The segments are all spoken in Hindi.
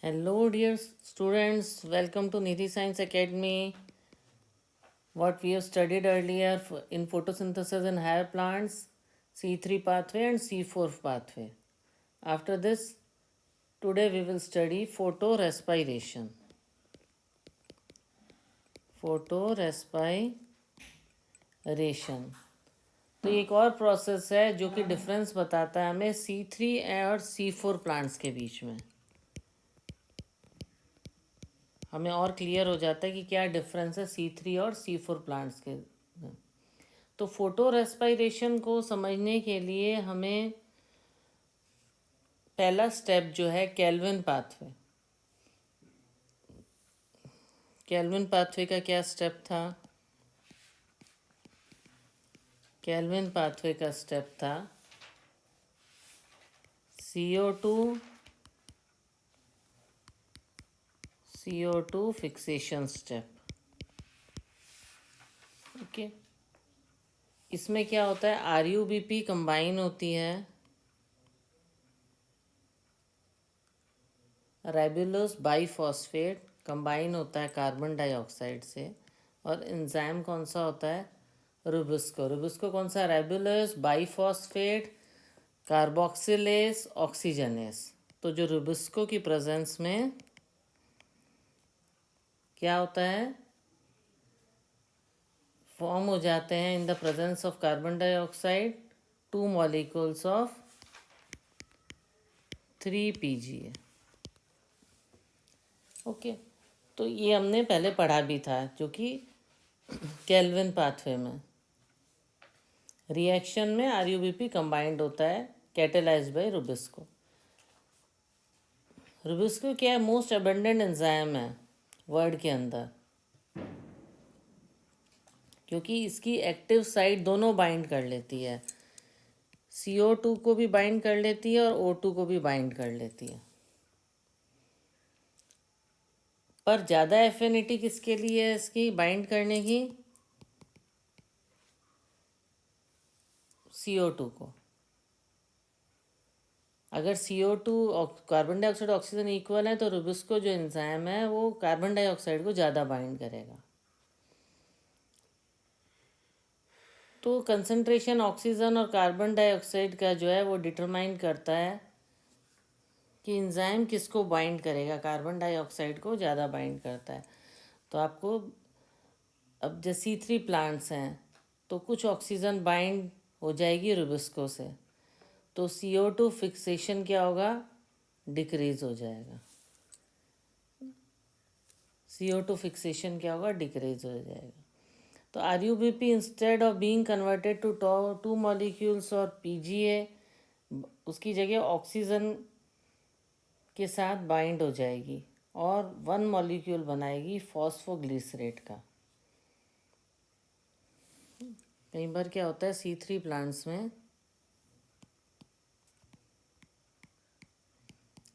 Hello, dear students. Welcome to Nidhi Science Academy. What we have studied earlier in photosynthesis in higher plants, C3 pathway and C4 pathway. After this, today we will study photorespiration. Photorespiration. तो एक और प्रोसेस है जो कि डिफरेंस बताता है हमें C3 और C4 प्लांट्स के बीच में. हमें और क्लियर हो जाता है कि क्या डिफरेंस है C3 और C4 प्लांट्स के. तो फोटो रेस्पिरेशन को समझने के लिए हमें पहला स्टेप जो है केल्विन पाथवे. केल्विन पाथवे का क्या स्टेप था? केल्विन पाथवे का स्टेप था CO2 फिक्सेशन स्टेप. ओके, इसमें क्या होता है, RUBP कंबाइन होती है राइबुलोस बाईफॉस्फेट, कंबाइन होता है कार्बन डाइऑक्साइड से. और एंजाइम कौन सा होता है? रुबिस्को. रुबिस्को कौन सा? राइबुलोस बाईफॉस्फेट कार्बोक्सिलेस ऑक्सीजनेस. तो जो रुबिस्को की प्रेजेंस में क्या होता है, फॉर्म हो जाते हैं in the presence of carbon dioxide 2 molecules of 3 PGA. Okay, तो ये हमने पहले पढ़ा भी था, जो कि केल्विन पाथवे में रिएक्शन में RUBP कंबाइंड होता है कैटेलाइज्ड बाय रुबिस्को. रुबिस्को क्या है? मोस्ट अबंडेंट एंजाइम है वर्ड के अंदर, क्योंकि इसकी एक्टिव साइट दोनों बाइंड कर लेती है. CO2 को भी बाइंड कर लेती है और O2 को भी बाइंड कर लेती है. पर ज़्यादा एफिनिटी किसके लिए है इसकी बाइंड करने की? CO2 को. अगर CO2 carbon dioxide oxygen equal है तो रुबिस्को जो एंजाइम है वो कार्बन डाइऑक्साइड को ज़्यादा बाइंड करेगा. तो कंसंट्रेशन ऑक्सीजन और कार्बन डाइऑक्साइड का जो है वो डिटरमाइन करता है कि एंजाइम किसको बाइंड करेगा. कार्बन डाइऑक्साइड को ज़्यादा बाइंड करता है. तो आपको अब जैसे C3 प्लांट्स हैं तो कुछ ऑक्सीजन बाइंड हो जाएगी रुबिस्को से, तो CO2 फिक्सेशन क्या होगा? डिक्रीज हो जाएगा. CO2 फिक्सेशन क्या होगा? डिक्रीज हो जाएगा. तो RUBP instead of being converted to 2 molecules और PGA उसकी जगह ऑक्सीजन के साथ बाइंड हो जाएगी और 1 मॉलिक्यूल बनाएगी फॉस्फोग्लिसरेट का. कई बार क्या होता है C3 प्लांट्स में,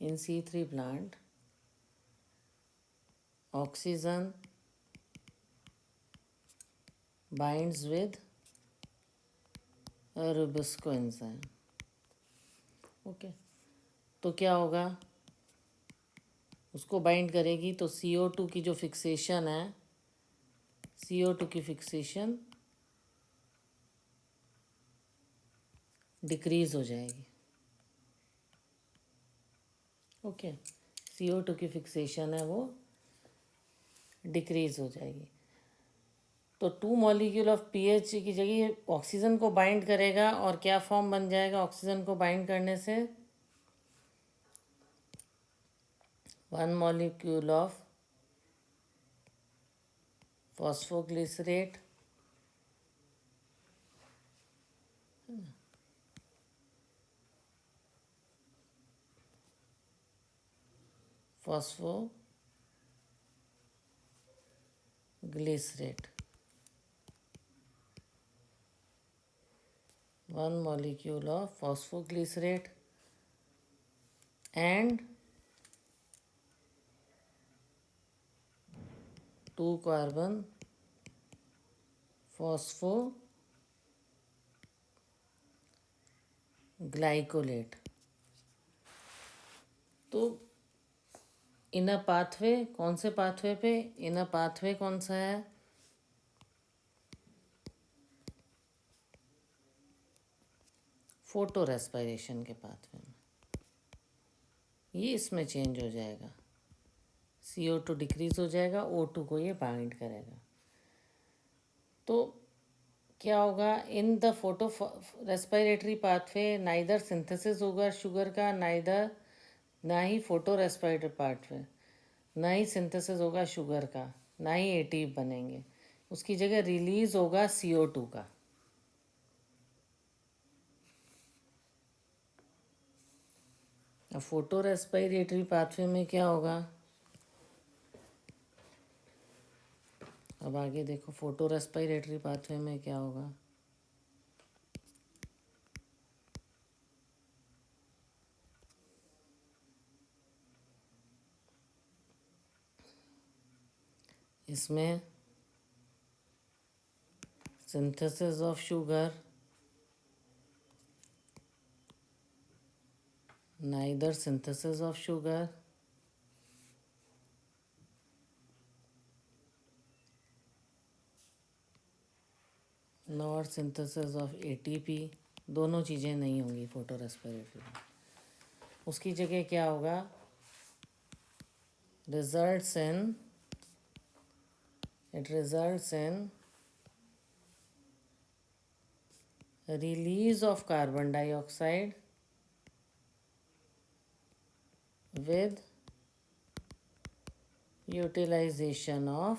इन C3 plant oxygen binds with Rubisco enzyme. Okay, तो क्या होगा, उसको बाइंड करेगी तो CO2 की जो फिक्सेशन है, CO2 की फिक्सेशन डिक्रीज हो जाएगी. ओके, CO2 की फिक्सेशन है वो डिक्रीज हो जाएगी. तो 2 मॉलिक्यूल ऑफ PH की जगह ऑक्सीजन को बाइंड करेगा और क्या फॉर्म बन जाएगा ऑक्सीजन को बाइंड करने से? 1 molecule of phosphoglycerate phosphoglycerate 1 molecule of phosphoglycerate and 2 carbon phosphoglycolate. तो इनर पाथवे, कौन से पाथवे पे? इनर पाथवे कौन सा है? फोटो रेस्पिरेशन के पाथवे में ये इसमें चेंज हो जाएगा, CO2 डिक्रीज हो जाएगा, O2 को ये बाइंड करेगा। तो क्या होगा, in the photo respiratory pathway neither synthesis होगा शुगर का, ना ही फोटो रेस्पिरेटरी पाथवे, ना ही सिंथेसिस होगा शुगर का, ना ही ATP बनेंगे। उसकी जगह रिलीज होगा CO2 का। अब फोटो रेस्पिरेटरी पाथवे में क्या होगा, अब आगे देखो फोटो रेस्पिरेटरी पाथवे में क्या होगा। इसमें synthesis of sugar, neither synthesis of sugar not synthesis of ATP, दोनों चीज़ें नहीं होंगी फोटो रेस्पिरेटरी में। उसकी जगह क्या होगा, results in release of carbon dioxide with utilization of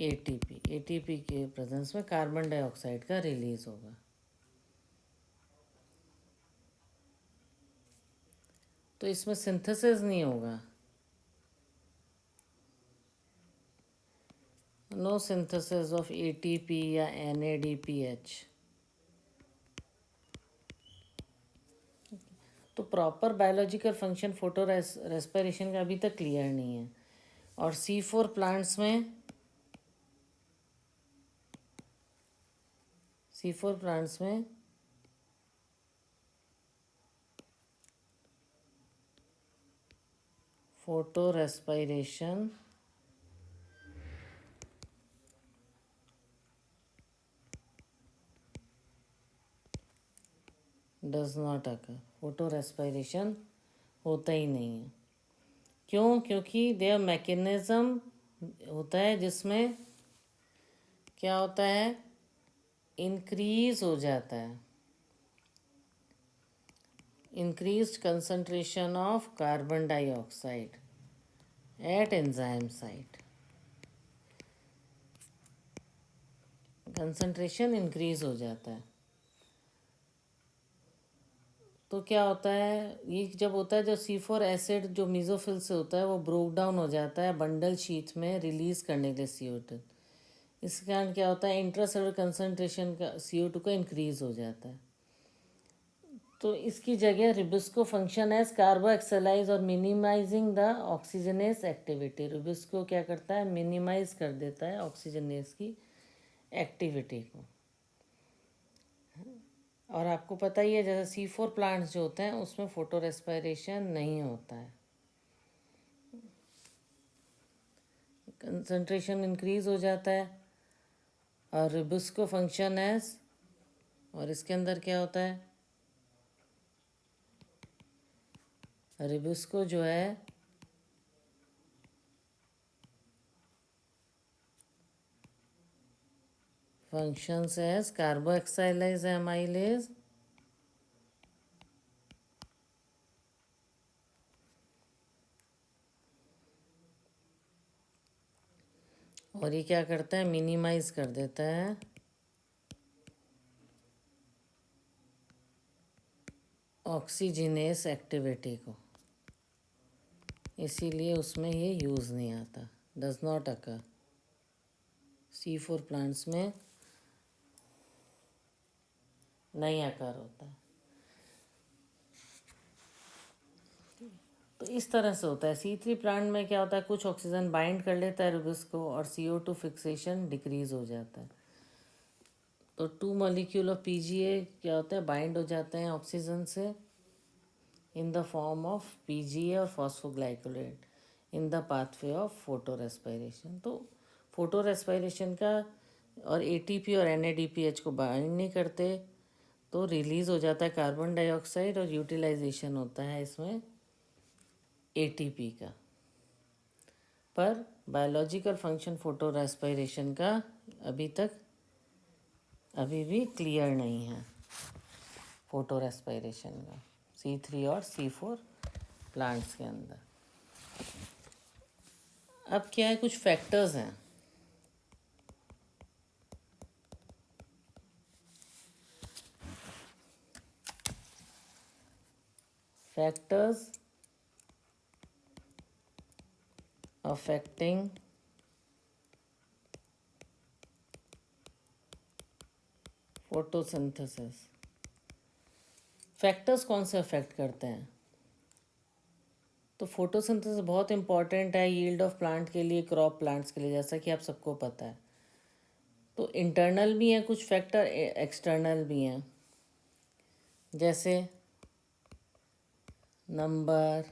ATP के प्रेजेंस में कार्बन डाइऑक्साइड का रिलीज होगा। तो इसमें सिंथेसिस नहीं होगा, नो सिंथेसिस ऑफ ATP या NADPH। तो proper biological function photo respiration का अभी तक क्लियर नहीं है। और C4 प्लांट्स में photo respiration does not occur, photo respiration होता ही नहीं है। क्यों? क्योंकि देयर मैकेनिज्म होता है जिसमें क्या होता है, इंक्रीज हो जाता है, increased concentration of carbon dioxide at enzyme site, concentration increase हो जाता है। तो क्या होता है, ये जब होता है, जब C4 एसिड जो मीजोफिल से होता है वो ब्रोक डाउन हो जाता है बंडल शीथ में रिलीज करने के लिए CO2। इस कारण क्या होता है, इंट्रासेलुलर कंसंट्रेशन का CO2 का इंक्रीज हो जाता है। तो इसकी जगह रिबिस्को फंक्शन एज कार्बोक्सिलाइज और मिनिमाइजिंग द ऑक्सीजनेस एक्टिविटी। रिबिस्को क्या करता है, मिनिमाइज कर देता है ऑक्सीजनेस की एक्टिविटी को। और आपको पता ही है, जैसे C4 प्लांट्स जो होते हैं उसमें फोटो रेस्पिरेशन नहीं होता है, कंसंट्रेशन इंक्रीज हो जाता है। और रिबिस्को फंक्शन एज, और इसके अंदर क्या होता है, रिबिस्को जो है functions as carboxylase amylase और ये क्या करता है, मिनिमाइज कर देता है ऑक्सीजनेस एक्टिविटी को, इसीलिए उसमें ये यूज़ नहीं आता, does not occur. C4 plants में नहीं अकर होता है। तो इस तरह से होता है। C3 प्लांट में क्या होता है, कुछ ऑक्सीजन बाइंड कर लेता है रिबिस को और CO2 फिक्सेशन डिक्रीज हो जाता है। तो 2 मॉलिक्यूल ऑफ PGA क्या होता है, बाइंड हो जाते हैं ऑक्सीजन से in the form of PGA or phosphoglycolate in the pathway of photorespiration. तो फोटोरेस्पिरेशन का और ATP और NADPH को बाइंड नहीं करते, तो रिलीज़ हो जाता है कार्बन डाइऑक्साइड और यूटिलाइजेशन होता है इसमें ATP का। पर बायोलॉजिकल फंक्शन फोटोरेस्पिरेशन का अभी भी क्लियर नहीं है, फोटोरेस्पिरेशन का C3 और C4 प्लांट्स के अंदर। अब क्या है, कुछ फैक्टर्स हैं। Factors affecting photosynthesis. फैक्टर्स कौन से अफेक्ट करते हैं? तो फोटोसिंथेसिस बहुत इंपॉर्टेंट है यील्ड ऑफ प्लांट के लिए, क्रॉप प्लांट्स के लिए, जैसा कि आप सबको पता है। तो इंटरनल भी हैं कुछ फैक्टर, एक्सटर्नल भी हैं, जैसे नंबर,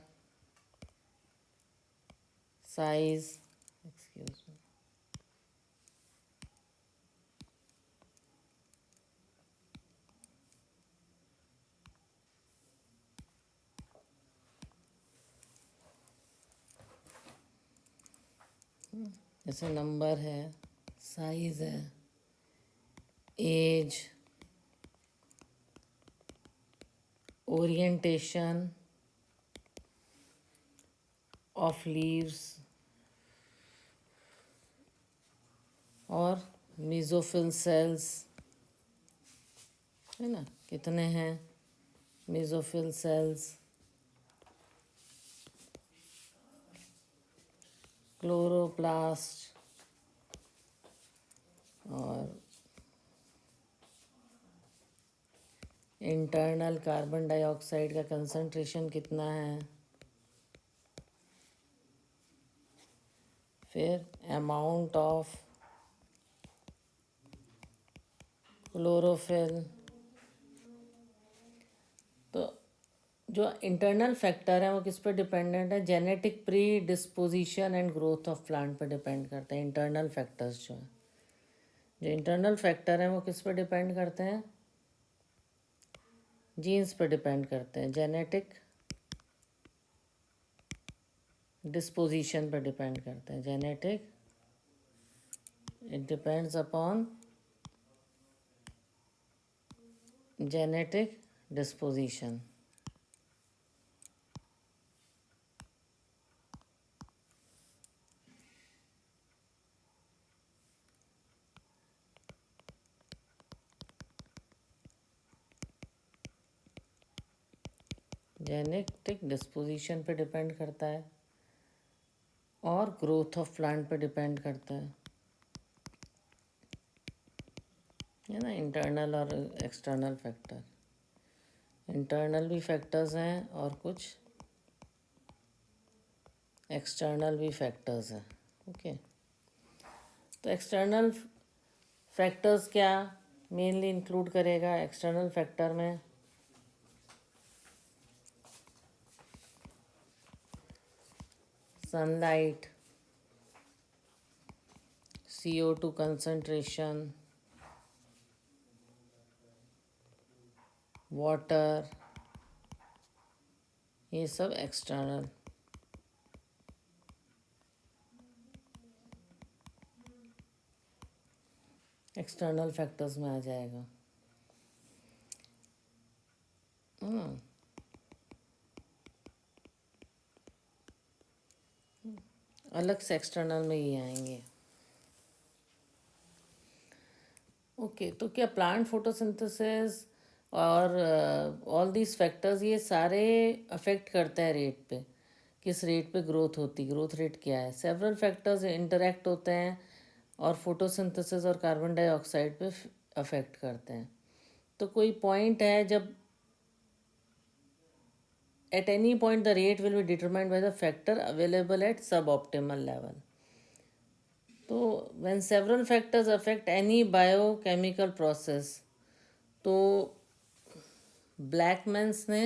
साइज, एक्सक्यूज मी, जैसे नंबर है, साइज है, एज, ओरिएंटेशन ऑफ लीव्स और मेसोफिल सेल्स, है ना, कितने हैं मेसोफिल सेल्स, क्लोरोप्लास्ट, और इंटरनल कार्बन डाइऑक्साइड का कंसंट्रेशन कितना है, फिर अमाउंट ऑफ क्लोरोफिल। तो जो इंटरनल फैक्टर है वो किस पे डिपेंडेंट है? Genetic pre disposition and growth of plant पे डिपेंड करते हैं इंटरनल फैक्टर्स। जो इंटरनल फैक्टर हैं वो किस पे डिपेंड करते हैं? जीन्स पे डिपेंड करते हैं, जेनेटिक डिस्पोजिशन पे डिपेंड करते हैं। Genetic, it depends upon genetic disposition. Genetic disposition पे डिपेंड करता है और ग्रोथ ऑफ प्लांट पे डिपेंड करता है ना, इंटरनल और एक्सटर्नल फैक्टर। इंटरनल भी फैक्टर्स हैं और कुछ एक्सटर्नल भी फैक्टर्स हैं। ओके, तो एक्सटर्नल फैक्टर्स क्या मेनली इंक्लूड करेगा? एक्सटर्नल फैक्टर में सनलाइट, CO2 concentration, वाटर, ये सब एक्सटर्नल फैक्टर्स में आ जाएगा। अलग से एक्सटर्नल में ही आएंगे। ओके, तो क्या प्लांट फोटोसिंथेसिस और ऑल दीज फैक्टर्स ये सारे अफेक्ट करते हैं रेट पे? किस रेट पे ग्रोथ होती, ग्रोथ रेट क्या है? सेवरल फैक्टर्स इंटरेक्ट होते हैं और फोटोसिंथेसिस और कार्बन डाइऑक्साइड पे अफेक्ट करते हैं। तो कोई पॉइंट है जब at any point the rate will be determined by the factor available at suboptimal level. तो when several factors affect any biochemical process, तो ब्लैकमैन्स ने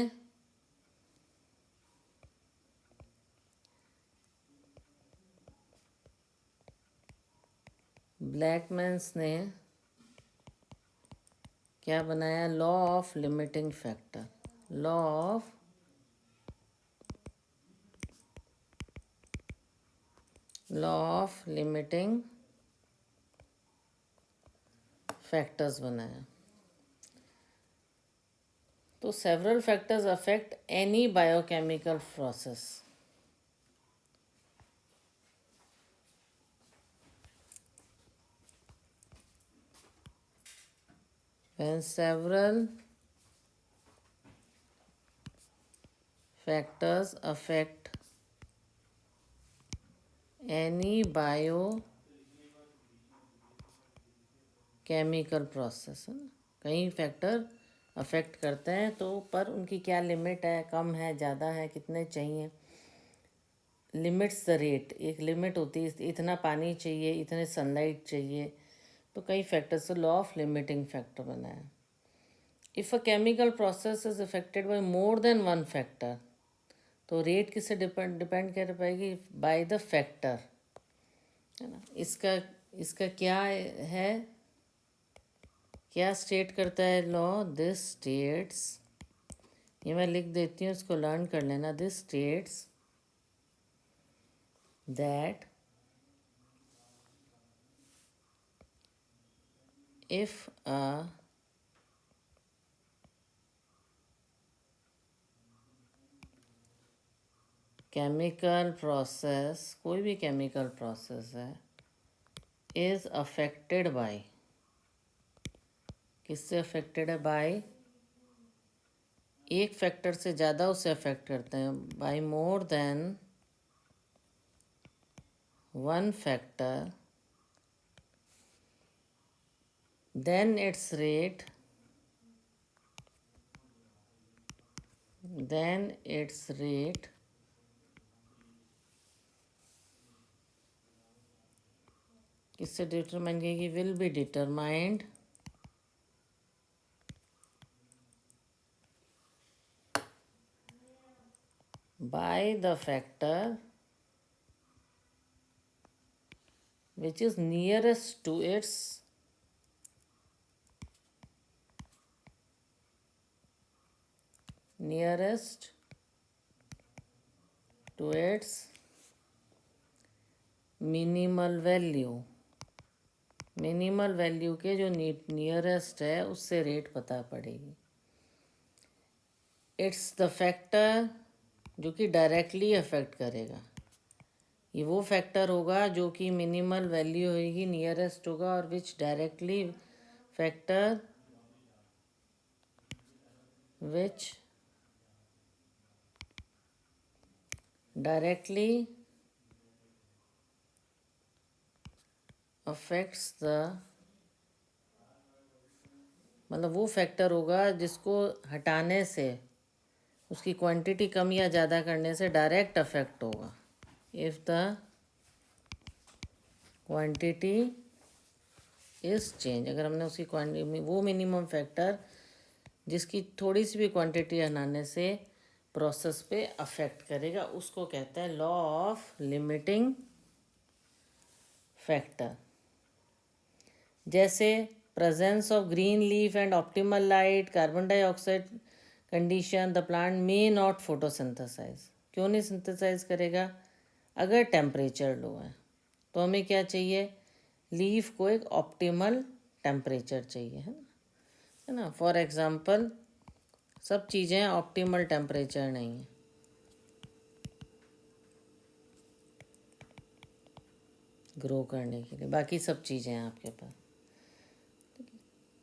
ब्लैकमैन्स ने क्या बनाया? Law of limiting factor. Law of limiting factors बनाया। तो several factors affect any biochemical process. When several factors affect any biochemical process, है ना, कई फैक्टर अफेक्ट करते हैं तो पर उनकी क्या लिमिट है, कम है, ज़्यादा है, कितने चाहिए। लिमिट्स द रेट, एक लिमिट होती है, इतना पानी चाहिए, इतने सनलाइट चाहिए, तो कई फैक्टर्स से लॉ ऑफ लिमिटिंग फैक्टर बनाया। If a chemical process is affected bye more than one factor, तो रेट किससे डिपेंड कर पाएगी? बाय द फैक्टर, है ना। इसका क्या है, क्या स्टेट करता है लॉ? दिस स्टेट्स, ये मैं लिख देती हूँ, इसको लर्न कर लेना। This states that if a chemical process, कोई भी केमिकल प्रोसेस है, इज अफेक्टेड बाय, किससे अफेक्टेड है? बाय, एक फैक्टर से ज़्यादा उसे अफेक्ट करते हैं, by more than one factor, then its rate किससे डिटरमाइन करेगी? Will be determined by the factor which is nearest to its minimal value. Minimal value के जो नियरेस्ट है उससे रेट पता पड़ेगी। इट्स द फैक्टर जो कि डायरेक्टली अफेक्ट करेगा, ये वो फैक्टर होगा जो कि मिनिमल वैल्यू होगी, नियरेस्ट होगा, और विच directly factor which directly affects the, मतलब वो फैक्टर होगा जिसको हटाने से, उसकी क्वांटिटी कम या ज़्यादा करने से डायरेक्ट अफेक्ट होगा। If the quantity is change, अगर हमने उसकी क्वांटिटी, वो मिनिमम फैक्टर जिसकी थोड़ी सी भी क्वांटिटी हटाने से प्रोसेस पे अफेक्ट करेगा, उसको कहते हैं लॉ ऑफ लिमिटिंग फैक्टर। जैसे presence of green leaf and optimal light, carbon dioxide condition, the plant may not photosynthesise. क्यों नहीं सिंथेसाइज करेगा? अगर टेम्परेचर लो है तो हमें क्या चाहिए? लीफ को एक ऑप्टिमल टेम्परेचर चाहिए, है ना। फॉर एग्जांपल सब चीज़ें ऑप्टिमल टेम्परेचर नहीं है। ग्रो करने के लिए बाकी सब चीज़ें हैं आपके पास,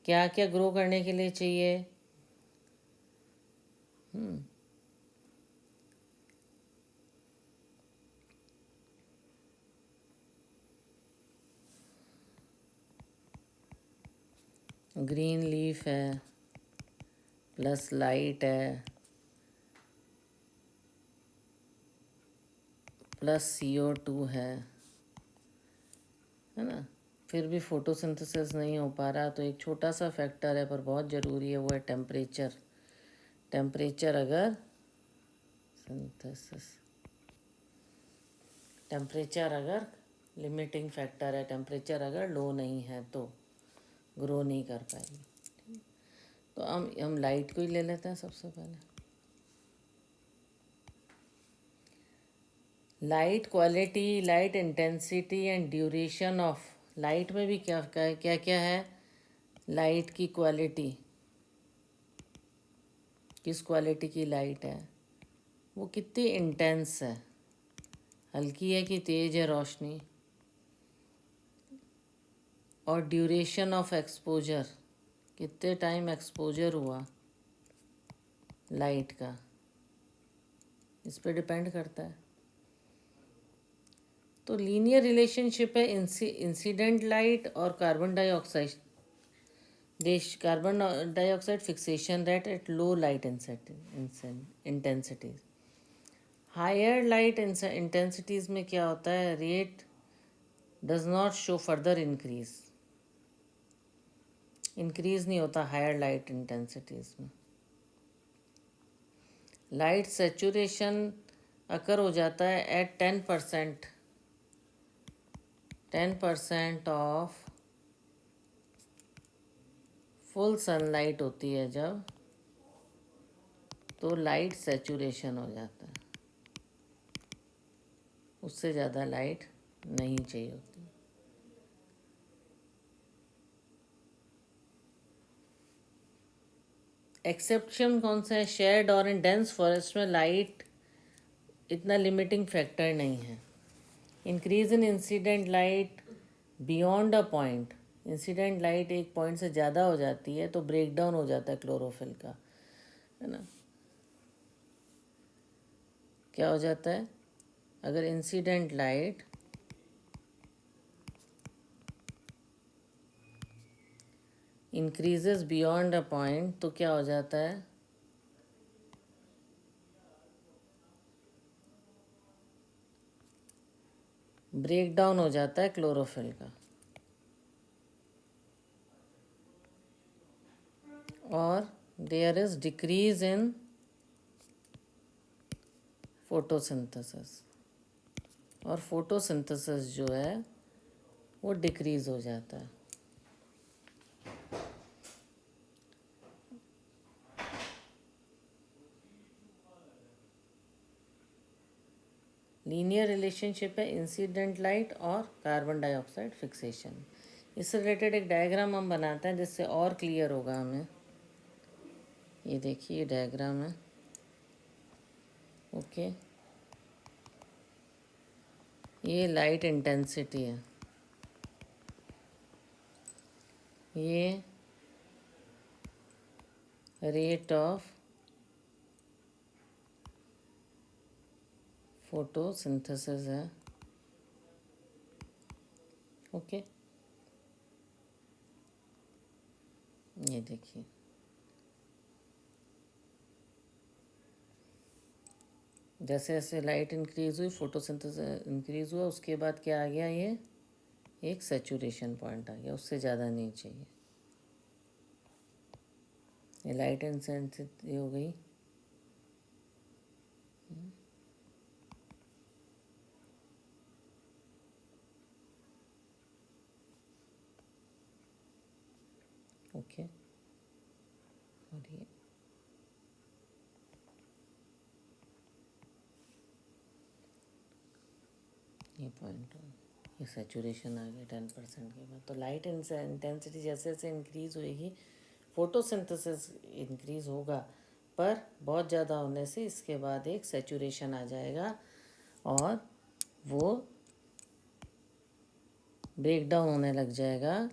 क्या क्या ग्रो करने के लिए चाहिए? ग्रीन लीफ है, प्लस लाइट है, प्लस CO2 है ना। फिर भी फोटोसिंथेसिस नहीं हो पा रहा, तो एक छोटा सा फैक्टर है पर बहुत ज़रूरी है, वो है टेम्परेचर। टेम्परेचर अगर सिंथेसिस, टेम्परेचर अगर लिमिटिंग फैक्टर है, टेम्परेचर अगर लो नहीं है तो ग्रो नहीं कर पाएगी। तो हम लाइट को ही ले लेते हैं सबसे पहले। Light quality, light intensity and duration of. Light में भी क्या क्या क्या है? लाइट की क्वालिटी, किस क्वालिटी की लाइट है, वो कितनी इंटेंस है, हल्की है कि तेज है रोशनी, और ड्यूरेशन ऑफ एक्सपोजर, कितने टाइम एक्सपोजर हुआ लाइट का, इस पे डिपेंड करता है। तो लीनियर रिलेशनशिप है इंसिडेंट लाइट और carbon dioxide. Carbon dioxide fixation rate at low light intensities. Higher light intensities में क्या होता है? Rate does not show further increase नहीं होता हायर लाइट इंटेंसिटीज में। लाइट सेचुरेशन अकर हो जाता है एट 10% ऑफ फुल सनलाइट होती है जब, तो लाइट सेचुरेशन हो जाता है, उससे ज़्यादा लाइट नहीं चाहिए होती। एक्सेप्शन कौन सा है? शेड और इन डेंस फॉरेस्ट में लाइट इतना लिमिटिंग फैक्टर नहीं है। Increase in incident light beyond a point, incident light एक पॉइंट से ज़्यादा हो जाती है तो ब्रेक डाउन हो जाता है क्लोरोफिल का, है ना। क्या हो जाता है? अगर incident light increases beyond a point तो क्या हो जाता है? ब्रेक डाउन हो जाता है क्लोरोफिल का, और there is decrease in photosynthesis, और फोटोसिंथेसिस जो है वो डिक्रीज हो जाता है। लीनियर रिलेशनशिप है इंसिडेंट लाइट और कार्बन डाइऑक्साइड फिक्सेशन। इससे रिलेटेड एक डायग्राम हम बनाते हैं जिससे और क्लियर होगा हमें। ये देखिए, ये डायग्राम है। ओके, ये लाइट इंटेंसिटी है, ये रेट ऑफ फोटोसिंथेसिस है। ओके, ये देखिए, जैसे जैसे लाइट इंक्रीज हुई, फोटोसिंथेसिस इंक्रीज हुआ, उसके बाद क्या आ गया? ये एक सेचुरेशन पॉइंट आ गया, उससे ज़्यादा नहीं चाहिए। ये लाइट इंटेंसिटी हो गई। ओके, और ये पॉइंट, ये सेचुरेशन आ गया 10% के बाद। तो लाइट इंटेंसिटी जैसे जैसे इंक्रीज होएगी, फोटोसिंथेसिस इंक्रीज होगा, पर बहुत ज़्यादा होने से इसके बाद एक सेचुरेशन आ जाएगा और वो ब्रेक डाउन होने लग जाएगा।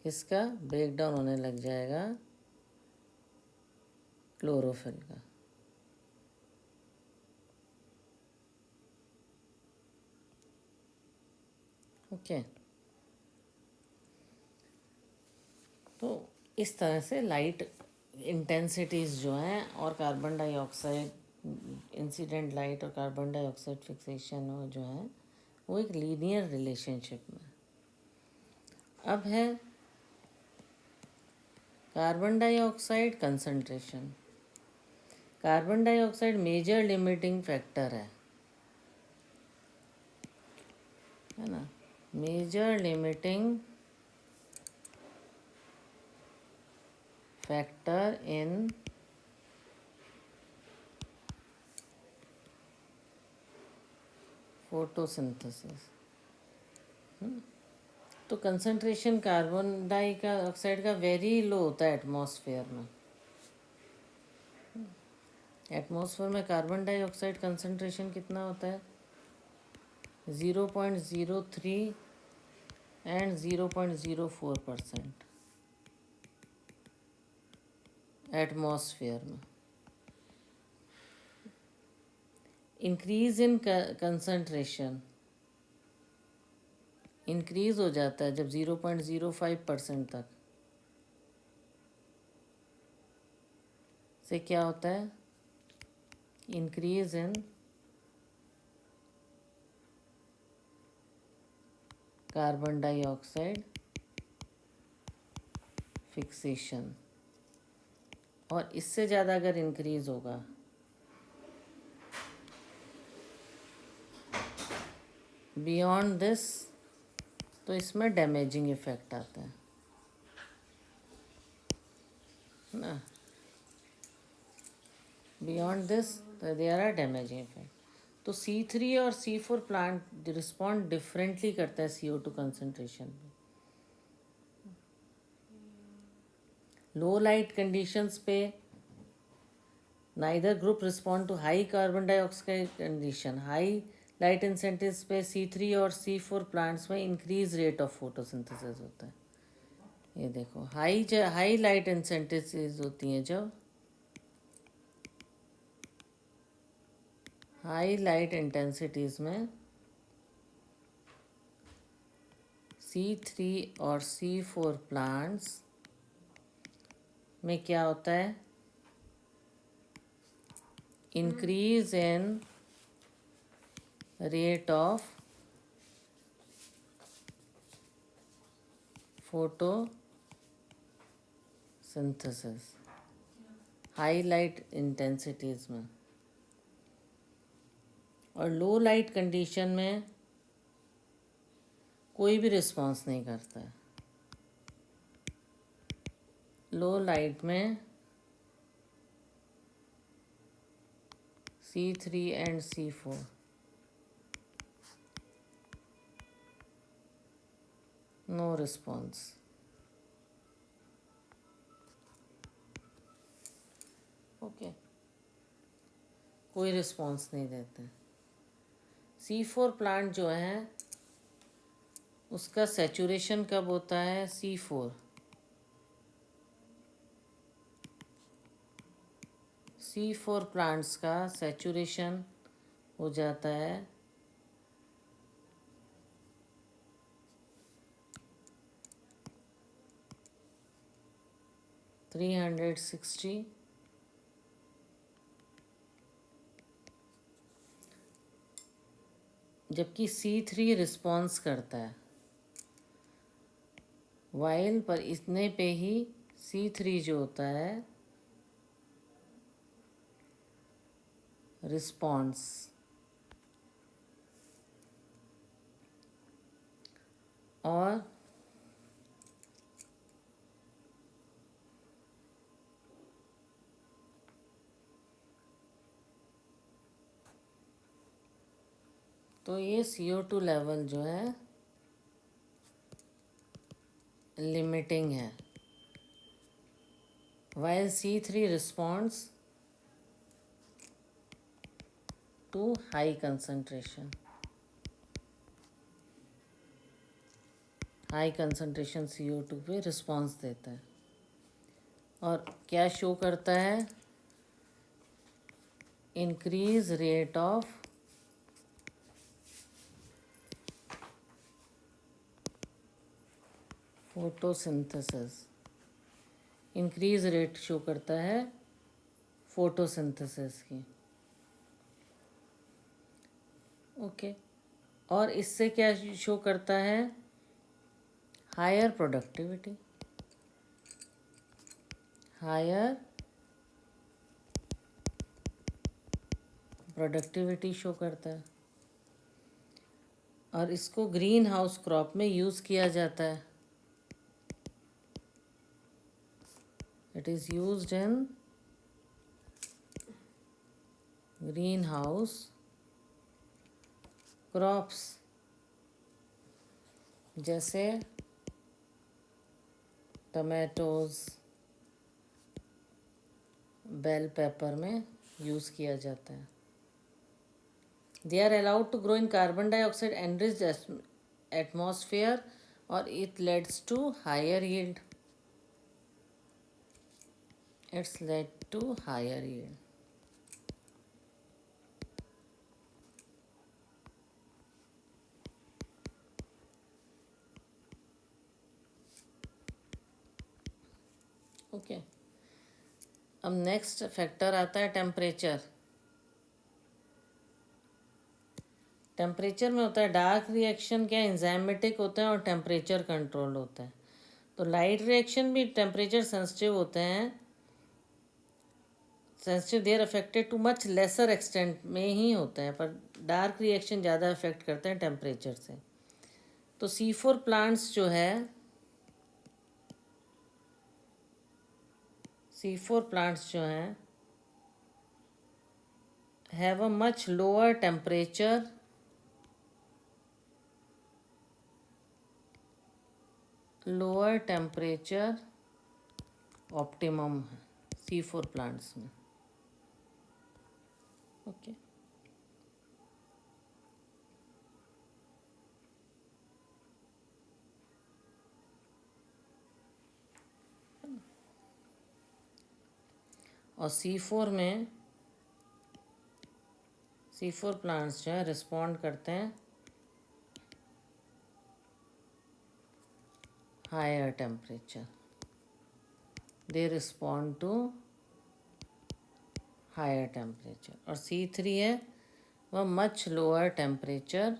किसका ब्रेक डाउन होने लग जाएगा? क्लोरोफिल का। ओके, तो इस तरह से लाइट इंटेंसिटीज़ जो हैं और कार्बन डाइऑक्साइड इंसिडेंट लाइट और कार्बन डाइऑक्साइड फिक्सेशन और जो है वो एक लीनियर रिलेशनशिप में। अब है carbon dioxide concentration. Carbon dioxide major limiting factor है। है ना, major limiting factor in photosynthesis. तो कंसंट्रेशन कार्बन डाइऑक्साइड का वेरी लो होता है एटमॉस्फेयर में। एटमॉस्फेयर में कार्बन डाइऑक्साइड कंसंट्रेशन कितना होता है? 0.03 एंड 0.04% एटमॉस्फेयर में। इंक्रीज इन कंसंट्रेशन इंक्रीज हो जाता है जब 0.05% तक से क्या होता है? Increase in carbon dioxide fixation. और इससे ज़्यादा अगर इंक्रीज होगा बियॉन्ड दिस, तो इसमें डैमेजिंग इफेक्ट आता है ना। Beyond this there are damaging effect. तो C3 और C4 प्लांट रिस्पॉन्ड डिफरेंटली करता है CO2 कंसंट्रेशन पे। लो लाइट कंडीशंस पे neither group respond to high carbon dioxide condition. High light incentives पे C3 और C4 प्लांट्स में इंक्रीज रेट ऑफ फोटोसिंथेसिस होता है। ये देखो, हाई लाइट इंसेंटिव्स होती हैं जब हाई लाइट इंटेंसिटीज में C3 और C4 प्लांट्स में क्या होता है? Increase in rate of photosynthesis high light intensities में। और लो लाइट कंडीशन में कोई भी रिस्पॉन्स नहीं करता है। लो लाइट में C3 and C4 no response. Okay, कोई रिस्पॉन्स नहीं देते। C4 प्लांट जो है उसका सैचुरेशन कब होता है? C4 प्लांट्स का सैचुरेशन हो जाता है 360, जबकि C3 रिस्पॉन्स करता है वाइल पर इतने पे ही C3 जो होता है रिस्पॉन्स। और तो ये CO2 लेवल जो है लिमिटिंग है, while C3 responds to high concentration CO2 पे रिस्पॉन्स देता है। और क्या शो करता है? Increase rate of photosynthesis. Increase rate show करता है फोटोसिंथेसिस की। ओके, और इससे क्या शो करता है? Higher productivity. Higher productivity show करता है। और इसको ग्रीन हाउस क्रॉप में यूज़ किया जाता है. It is used in green house crops, जैसे टमाटोज, बेल पेपर में यूज़ किया जाता है. They are allowed to grow in carbon dioxide enriched atmosphere और it leads to higher yield. It's led to higher yield. Okay. अब नेक्स्ट फैक्टर आता है टेम्परेचर. टेम्परेचर में होता है डार्क रिएक्शन क्या एंजाइमेटिक होते हैं और टेम्परेचर कंट्रोल होता है. तो लाइट रिएक्शन भी टेम्परेचर सेंसिटिव होते हैं. Sensitive there affected to much lesser extent में ही होते हैं, पर डार्क रिएक्शन ज़्यादा अफेक्ट करते हैं टेम्परेचर से. तो C4 प्लांट्स जो है, C4 प्लांट्स जो हैं have a much lower temperature optimum है C4 प्लांट्स में. ओके. और C4 में C4 प्लांट्स जो है रिस्पॉन्ड करते हैं higher temperature. They respond to higher temperature. और C3 है वह much lower temperature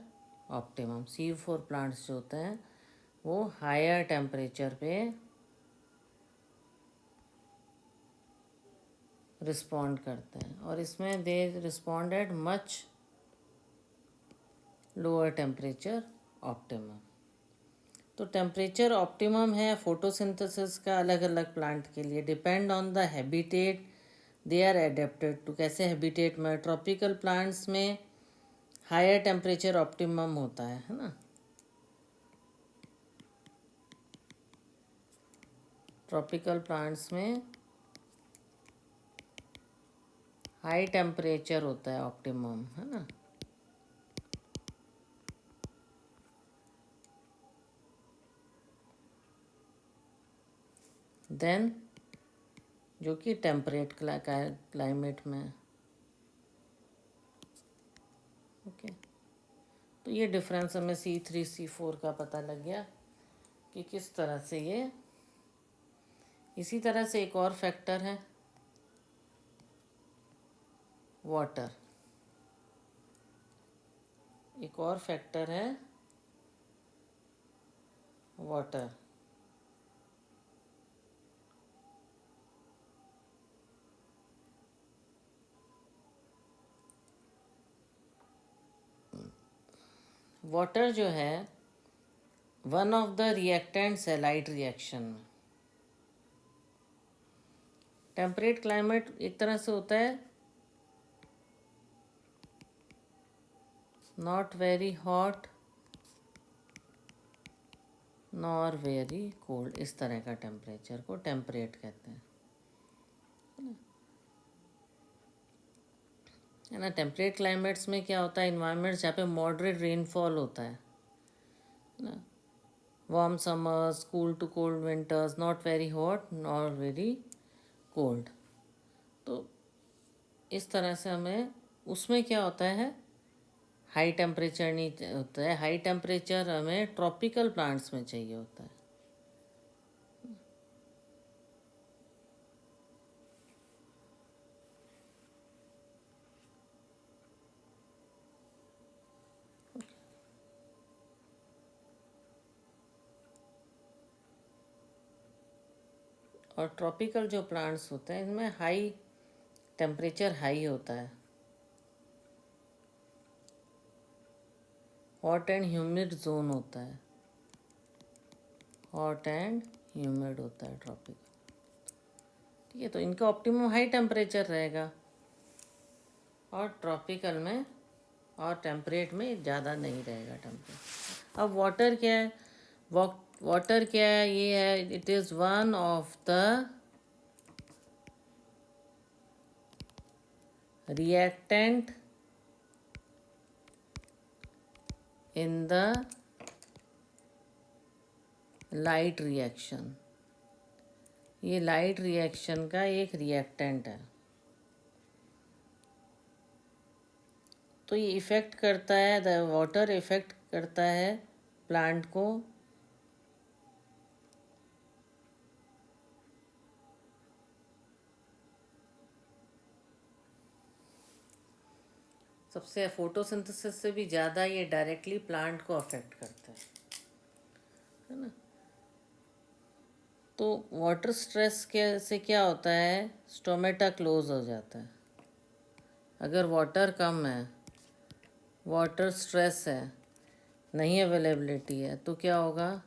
optimum. C4 plants जो होते हैं वो हायर टेम्परेचर पे रिस्पॉन्ड करते हैं, और इसमें they respond at much lower temperature optimum. तो टेम्परेचर ऑप्टिमम है फोटोसिंथेसिस का अलग अलग प्लांट के लिए. Depend on the habitat they are adapted to. कैसे हैबिटेट में ट्रॉपिकल प्लांट्स में हायर टेम्परेचर ऑप्टिमम होता है ना. ट्रॉपिकल प्लांट्स में हाई टेम्परेचर होता है ऑप्टिमम, है ना. देन जो कि टेम्परेट क्लाइमेट में. ओके. तो ये डिफरेंस हमें C3 C4 का पता लग गया कि किस तरह से ये. इसी तरह से एक और फैक्टर है वाटर. एक और फैक्टर है वाटर. वाटर जो है वन ऑफ द रिएक्टेंट्स है लाइट रिएक्शन में. टेम्परेट क्लाइमेट एक तरह से होता है not very hot nor very cold. इस तरह का टेम्परेचर को टेम्परेट कहते हैं, है ना. टेम्परेट क्लाइमेट्स में क्या होता है इन्वायरमेंट्स जहाँ पे मॉडरेट रेनफॉल होता है ना. Warm summers, cool to cold winters, not very hot nor very cold. तो इस तरह से हमें उसमें क्या होता है हाई टेम्परेचर नहीं होता है. हाई टेम्परेचर हमें ट्रॉपिकल प्लांट्स में चाहिए होता है. और ट्रॉपिकल जो प्लांट्स होते हैं इनमें हाई टेम्परेचर हाई होता है. हॉट एंड ह्यूमिड जोन होता है, हॉट एंड ह्यूमिड होता है ट्रॉपिक। ठीक है, तो इनका ऑप्टिमम हाई टेम्परेचर रहेगा और ट्रॉपिकल में और टेम्परेट में ज़्यादा नहीं रहेगा टेम्परेचर। अब वाटर क्या है? वाटर क्या है? ये है, it is one of the reactant in the light reaction. ये लाइट रिएक्शन का एक रिएक्टेंट है। तो ये इफ़ेक्ट करता है, द वाटर इफ़ेक्ट करता है प्लांट को सबसे, फोटोसिंथेसिस से भी ज़्यादा ये डायरेक्टली प्लांट को अफेक्ट करता है ना। तो वाटर स्ट्रेस के से क्या होता है? स्टोमेटा क्लोज हो जाता है। अगर वाटर कम है, वाटर स्ट्रेस है, नहीं अवेलेबिलिटी है, तो क्या होगा?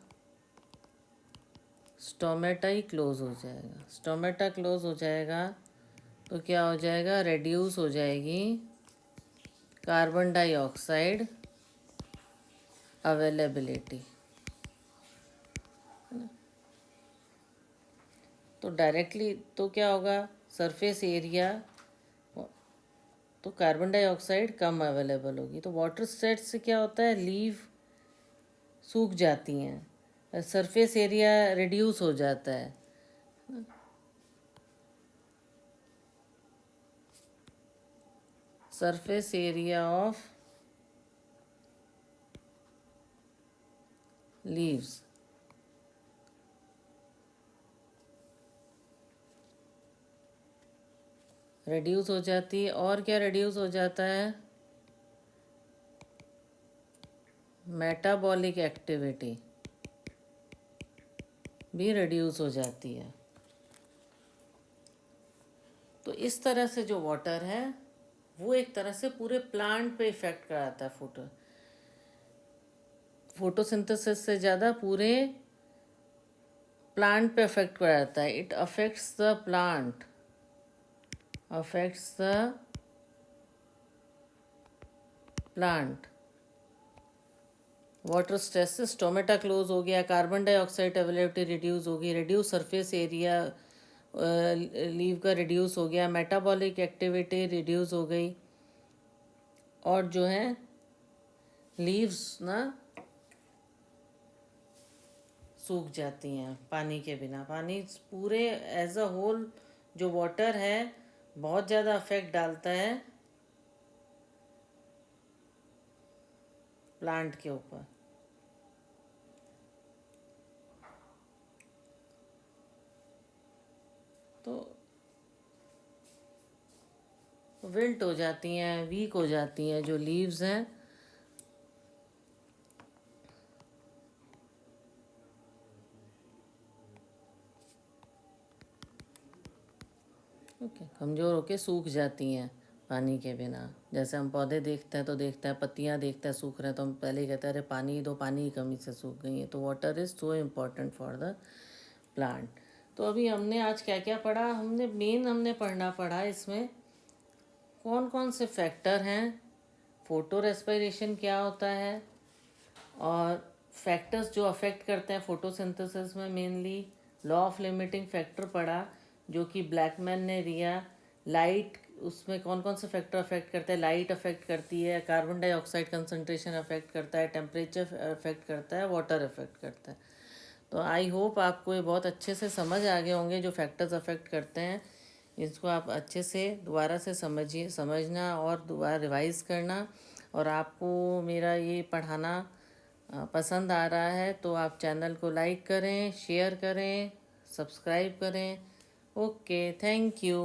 स्टोमेटा ही क्लोज हो जाएगा। स्टोमेटा क्लोज हो जाएगा तो क्या हो जाएगा? रेड्यूस हो जाएगी कार्बन डाइऑक्साइड अवेलेबिलिटी। तो डायरेक्टली तो क्या होगा? सरफेस एरिया, तो कार्बन डाइऑक्साइड कम अवेलेबल होगी। तो वाटर स्ट्रेस से क्या होता है? लीव सूख जाती हैं, सरफेस एरिया रिड्यूस हो जाता है। Surface area of leaves reduce हो जाती है। और क्या रिड्यूस हो जाता है? मेटाबॉलिक एक्टिविटी भी रिड्यूस हो जाती है। तो इस तरह से जो वाटर है वो एक तरह से पूरे प्लांट पे इफेक्ट कराता है। फोटोसिंथेसिस से ज़्यादा पूरे प्लांट पे इफेक्ट कराता है। It affects the plant, affects the plant. Water stress से स्टोमेटा क्लोज हो गया, कार्बन डाइऑक्साइड अवेलेबिलिटी रिड्यूस होगी, रिड्यूस सरफेस एरिया लीव का रिड्यूस हो गया, मेटाबॉलिक एक्टिविटी रिड्यूस हो गई, और जो है लीव्स ना सूख जाती हैं पानी के बिना। पानी पूरे एज अ होल जो वाटर है बहुत ज़्यादा अफेक्ट डालता है प्लांट के ऊपर। तो विल्ट हो जाती हैं, वीक हो जाती हैं जो लीव्स हैं। ओके, कमज़ोर होके सूख जाती हैं पानी के बिना। जैसे हम पौधे देखते हैं तो देखते हैं, पत्तियां देखते हैं सूख रहे हैं तो हम पहले ही कहते हैं अरे पानी दो, पानी की कमी से सूख गई है। तो water is so important for the plant. तो अभी हमने आज क्या क्या पढ़ा? हमने पढ़ना पड़ा इसमें कौन कौन से फैक्टर हैं, फोटो रेस्पिरेशन क्या होता है, और फैक्टर्स जो अफेक्ट करते हैं फोटोसिंथेसिस में। Mainly law of limiting factor पढ़ा जो कि ब्लैकमैन ने दिया। लाइट, उसमें कौन कौन से फैक्टर अफेक्ट करते हैं? लाइट अफेक्ट करती है, कार्बन डाइऑक्साइड कंसंट्रेशन अफेक्ट करता है, टेम्परेचर अफेक्ट करता है, वाटर अफेक्ट करता है। तो आई होप आपको ये बहुत अच्छे से समझ आ गए होंगे जो फैक्टर्स अफेक्ट करते हैं। इसको आप अच्छे से दोबारा से समझना और दोबारा रिवाइज करना। और आपको मेरा ये पढ़ाना पसंद आ रहा है तो आप चैनल को लाइक करें, शेयर करें, सब्सक्राइब करें। Okay, thank you.